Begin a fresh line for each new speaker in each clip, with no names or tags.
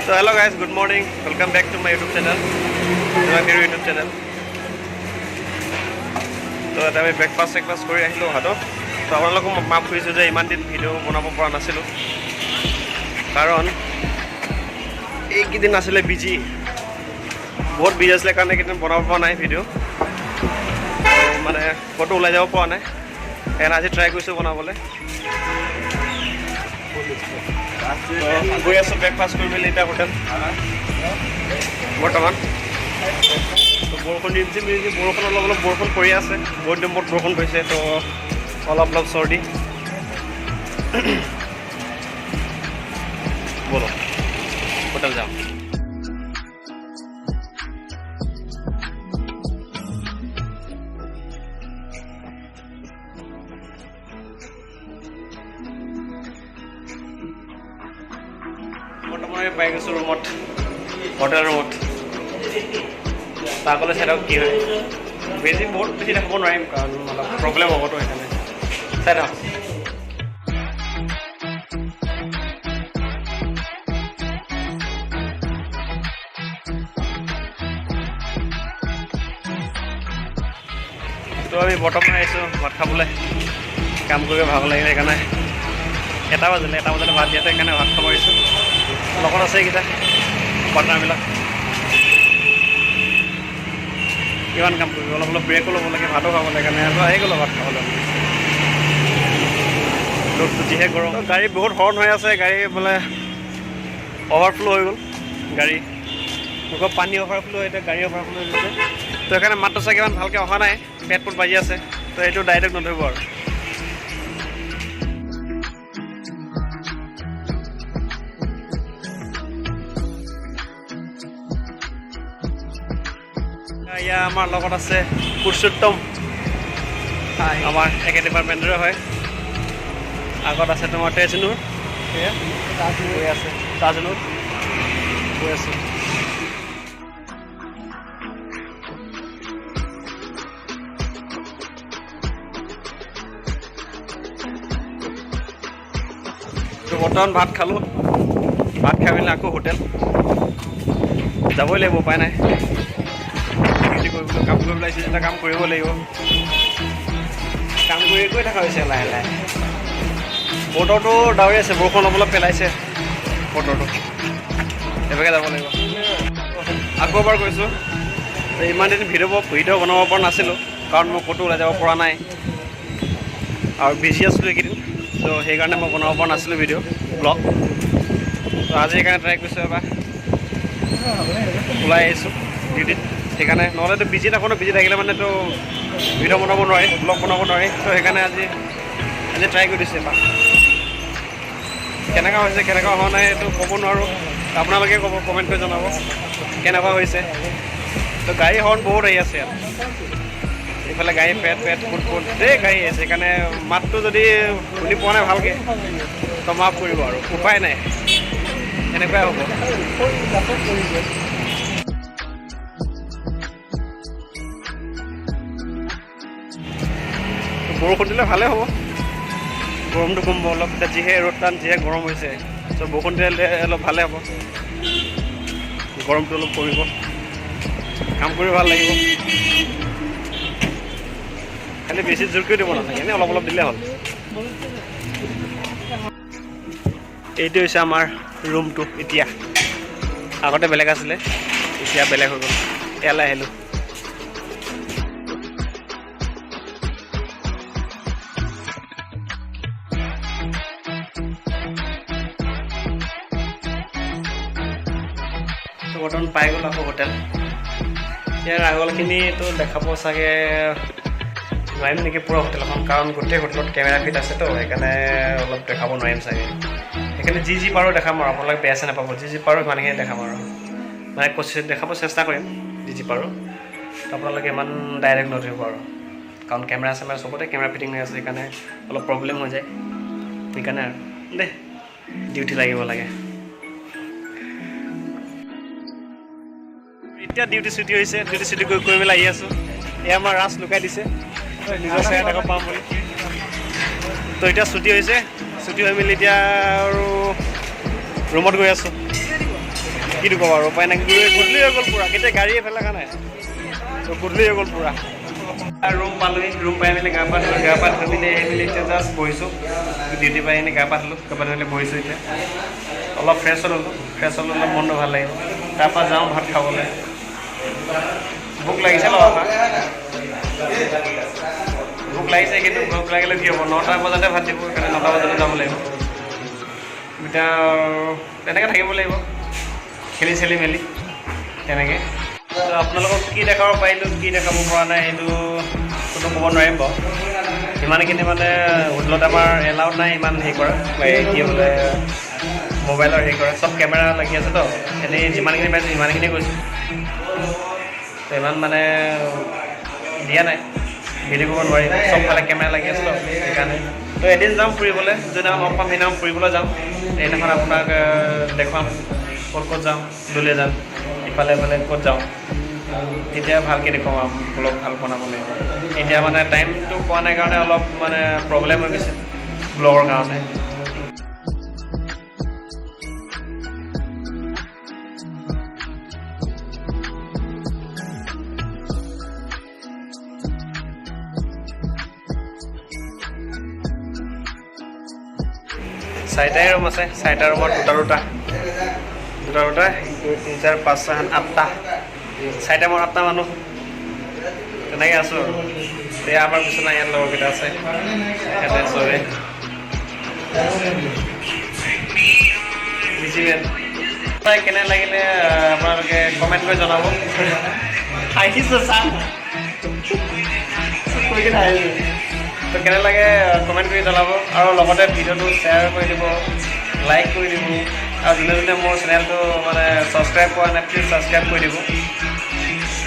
So hello guys, good morning. Welcome back to my YouTube channel. To my new YouTube channel. So আমি breakfast কৰি আহিলোঁ হাতত। তো আপোনালোকক মাফ কৰিছোঁ যে ইমান দিন ভিডিঅ' বনাব পৰা নাছিলোঁ, কাৰণ এইকেইদিন আছিলে বিজি, বহুত বিজি আছিলে কাৰণে এইকেইদিন বনাব পৰা নাই ভিডিঅ', মানে ক'তো ওলাই যাব পৰা নাই। সেইকাৰণে আজি ট্ৰাই কৰিছোঁ বনাবলৈ। গৈ আছোঁ ব্ৰেকফাষ্ট কৰি মেলি এতিয়া হোটেল বৰ্তমান। বৰষুণ ৰিমঝিম বৰষুণ অলপ বৰষুণ পৰি আছে, বহুত দিন মূৰত বৰষুণ পৰিছে, তো অলপ চৰ্দি। বলো হোটেল যাম। বৰ্তমান পাই গৈছোঁ ৰুমত, হোটেল ৰুমত। তাকলৈ চাই থাকক কি হয়। বহুত বেছি দেখাব নোৱাৰিম কাৰণ অলপ প্ৰব্লেম হ'বতো, সেইকাৰণে চাই থাকক। তো আমি বৰ্তমান আহিছোঁ ভাত খাবলৈ। কাম কৰি ভাগ লাগিলে সেইকাৰণে 1 বাজিলে ভাত দিয়াতে সেইকাৰণে ভাত খাব আহিছোঁ। লগত আছে এইকেইটা পাৰ্টনাৰবিলাক। কিমান কাম কৰিব, অলপ ব্ৰেকো ল'ব লাগে, ভাতো খাব লাগে, কাৰণে আহি গ'লো ভাত খাবলৈ। ৰ'দটো যিহে গৰম, গাড়ী বহুত হৰ্ণ হৈ আছে, গাড়ী বোলে অভাৰফ্ল' হৈ গ'ল গাড়ী। আকৌ পানী অভাৰফ্ল' হৈ এতিয়া গাড়ী অভাৰফ্ল' হৈ গৈছে। তো সেইকাৰণে মাতটো চাগে ইমান ভালকৈ অহা নাই, পেট বাজি আছে। তো এইটো ডাইৰেক্ট নধৰিব আৰু। এয়া আমাৰ লগত আছে পুৰুষোত্তম, আমাৰ একে ডিপাৰ্টমেণ্টৰে হয়। আগত আছে তোমাৰ তেজনুৰ, গৈ আছে তাজনুৰ, গৈ আছে। বৰ্তমান ভাত খালোঁ, ভাত খাই মেলি আকৌ হোটেল যাবই লাগিব, উপায় নাই। কাম কৰিবলৈ আহিছোঁ যেতিয়া কাম কৰিব লাগিব। কাম কৰি গৈ থকা হৈছে লাহে লাহে। বতৰটো ডাৱৰী আছে, বৰষুণ অলপ পেলাইছে বতৰটো, সেইভাগে যাব লাগিব। আকৌ এবাৰ কৈছোঁ, ইমান দিন ভিডিঅ' বনাব পৰা নাছিলোঁ, কাৰণ মই ক'তো ওলাই যাব পৰা নাই আৰু বিজি আছিলোঁ এইকেইদিন। ত' সেইকাৰণে মই বনাব পৰা নাছিলোঁ ভিডিঅ' ব্লগ। ত' আজি সেইকাৰণে ট্ৰাই কৰিছোঁ এবাৰ, ওলাই আহিছোঁ ডিউটিত। সেইকাৰণে নহ'লেতো বিজি থাকোঁ ন, বিজি থাকিলে মানেতো ভিডিঅ' বনাব নোৱাৰি, ব্লগ বনাব নোৱাৰি। তো সেইকাৰণে আজি ট্ৰাই কৰি দিছোঁ এবাৰ। কেনেকুৱা হৈছে কেনেকুৱা হোৱা নাই এইটো ক'ব নোৱাৰোঁ, আপোনালোকে ক'ব, কমেণ্ট কৰি জনাব কেনেকুৱা হৈছে। তো গাড়ী হৰ্ণ বহুত আহি আছে ইয়াত, এইফালে গাড়ী পেট ফুট ধেৰ গাড়ী আছে। সেইকাৰণে মাতটো যদি শুনি পোৱা নাই ভালকৈ তো মাফ কৰিব আৰু, উপায় নাই, এনেকুৱাই হ'ব। বৰষুণ দিলে ভালেই হ'ব, গৰমটো কমিব অলপ। এতিয়া যিহে ৰ'দ টান, যিহে গৰম হৈছে, ত' বৰষুণ দিলে অলপ ভালেই হ'ব, গৰমটো অলপ কমিব, কাম কৰি ভাল লাগিব। খালি বেছি জোৰকৈ দিব নালাগে, এনেই অলপ দিলে হ'ল। এইটো হৈছে আমাৰ ৰুমটো এতিয়া। আগতে বেলেগ আছিলে, এতিয়া বেলেগ হৈ গ'ল। ইয়ালৈ আহিলোঁ। বৰ্তমান পাই গ'ল আকৌ হোটেল। ইয়াৰ আগলখিনিতো দেখাব চাগে নোৱাৰিম নেকি পুৰা হোটেলখন, কাৰণ গোটেই হোটেলত কেমেৰা ফিট আছেতো, সেইকাৰণে অলপ দেখাব নোৱাৰিম চাগে। সেইকাৰণে যি পাৰোঁ দেখাম আৰু, আপোনালোকে বেয়া চেয়া নাপাব। যি পাৰোঁ ইমানখিনি দেখাম আৰু, মানে দেখাব চেষ্টা কৰিম যি পাৰোঁ। তো আপোনালোকে ইমান ডাইৰেক্ট নধৰিব আৰু, কাৰণ কেমেৰা চেমেৰা চবতে কেমেৰা ফিটিং হৈ আছে, সেইকাৰণে অলপ প্ৰব্লেম হৈ যায়। সেইকাৰণে আৰু দেই, ডিউটি লাগিব লাগে। এতিয়া ডিউটি ছুটি হৈছে, ডিউটি ছুটি কৰি মেলি আহি আছোঁ। এয়া আমাৰ ৰাজ লুকাই দিছে, নিজৰ চেহেৰা দেখা পাম বুলি। তো এতিয়া ছুটি হৈছে, ছুটি হৈ মেলি এতিয়া আৰু ৰুমত গৈ আছোঁ। কিটো ক'ব আৰু উপায় নাই গধূলি হৈ গ'ল পূৰা কেতিয়া গাড়ী এফালে দেখা নাই তো গধূলি হৈ গ'ল পূৰা ৰুম পালোহি ৰুম পাই মেলি গা পা ধুই মেলি মেলি এতিয়া জাষ্ট বহিছোঁ ডিউটি পাই এনেই গা পা ধুলোঁ গা পা ধুই মেলি বহিছোঁ এতিয়া অলপ ফ্ৰেছ হ'লোঁ অলপ মনটো ভাল লাগিব তাৰপৰা যাওঁ ভাত খাবলৈ ভোক লাগিছে ভোক লাগিছে কিন্তু ভোক লাগিলে কি হ'ব 9টা বজাতে ভাত দিব সেইকাৰণে 9টা বজাতে যাব লাগিব এতিয়া তেনেকৈ থাকিব লাগিব খেলি চেলি মেলি তেনেকৈ আপোনালোকক কি দেখাব পাৰিলোঁ কি দেখাব পৰা নাই সেইটো কোনো ক'ব নোৱাৰিম বাৰু ইমানখিনি মানে হোটেলত আমাৰ এলাউড নাই ইমান হেৰি কৰা কি বোলে মোবাইলৰ হেৰি কৰা চব কেমেৰা লাগি আছে তো এনেই যিমানখিনি পাইছোঁ সিমানখিনি কৈছোঁ তো ইমান মানে দিয়া নাই ভিডিঅ' কৰিব নোৱাৰিম চবফালে কেমেৰা লাগি আছে তো সেইকাৰণে তো এদিন যাম ফুৰিবলৈ যোনদিনাখন লগ পাম সেইদিনাখন ফুৰিবলৈ যাম সেইদিনাখন আপোনাক দেখুৱাম ক'ত যাওঁ দূৰলৈ যাম ইফালে ক'ত যাওঁ তেতিয়া ভালকৈ দেখুৱাম আৰু ব্লগ ভাল বনাব লাগিব এতিয়া মানে টাইমটো পোৱা নাই কাৰণে অলপ মানে প্ৰব্লেম হৈ গৈছে ব্লগৰ কাৰণে চাৰিটাই ৰুম আছে চাৰিটা ৰুমত দুটা 1 2 3 4 5 6 8টা চাৰিটা মোৰ 8টা মানুহ তেনেকৈ আছোঁ আৰু এতিয়া আমাৰ বিচনা ইয়াত লগৰকেইটা আছে ইয়াতে চবে বুজি কেনে লাগিলে আপোনালোকে কমেণ্ট কৰি জনাব হাঁহিছোঁ চাম তো কেনে লাগে কমেণ্ট কৰি জনাব আৰু লগতে ভিডিঅ'টো শ্বেয়াৰ কৰি দিব লাইক কৰি দিব আৰু যোনে মোৰ চেনেলটো মানে ছাবস্ক্ৰাইব কৰা নাই প্লিজ ছাবস্ক্ৰাইব কৰি দিব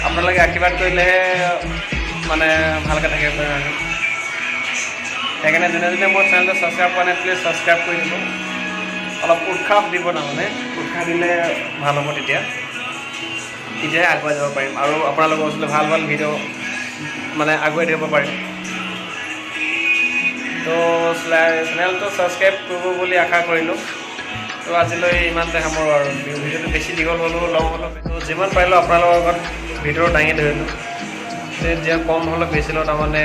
আপোনালোকে আশীৰ্বাদ কৰিলেহে মানে ভালকৈ থাকিব পাৰিম আমি সেইকাৰণে যোনে মোৰ চেনেলটো ছাবস্ক্ৰাইব কৰা নাই প্লিজ ছাবস্ক্ৰাইব কৰি দিব অলপ উৎসাহ দিব তাৰমানে উৎসাহ দিলে ভাল হ'ব তেতিয়াহে আগুৱাই যাব পাৰিম আৰু আপোনালোকৰ ওচৰলৈ ভাল ভিডিঅ' মানে আগুৱাই দিব পাৰিম তো চেনেলটো ছাবস্ক্ৰাইব কৰিব বুলি আশা কৰিলোঁ তো আজিলৈ ইমানতে সামৰোঁ আৰু ভিডিঅ'টো বেছি দীঘল হ'লেও লং হ'লেও তো যিমান পাৰিলোঁ আপোনালোকৰ লগত ভিডিঅ'টো দাঙি ধৰিলোঁ যে কম হ'লেও বেছি লওঁ তাৰমানে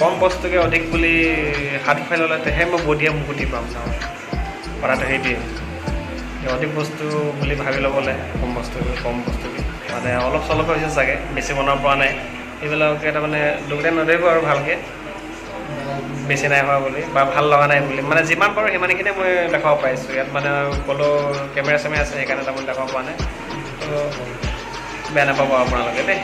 কম বস্তুকে অধিক বুলি হাত খুৱাই ল'লে তেহে মই বধিয়া মুকুতি পাম তাৰমানে কথাটো সেইটোৱে অধিক বস্তু বুলি ভাবি ল'বলৈ কম বস্তু মানে অলপ চলপ হৈছে চাগে বেছি বনাব পৰা নাই এইবিলাকে তাৰমানে দুখতে নধৰিব আৰু ভালকৈ বেছি নাই হোৱা বুলি বা ভাল লগা নাই বুলি মানে যিমান পাৰোঁ সিমানখিনিয়ে মই দেখাব পাৰিছোঁ ইয়াত মানে ক'লেও কেমেৰা চেমেৰা আছে সেইকাৰণে তাৰমানে দেখাব পৰা নাই তো বেয়া নাপাব আপোনালোকে দেই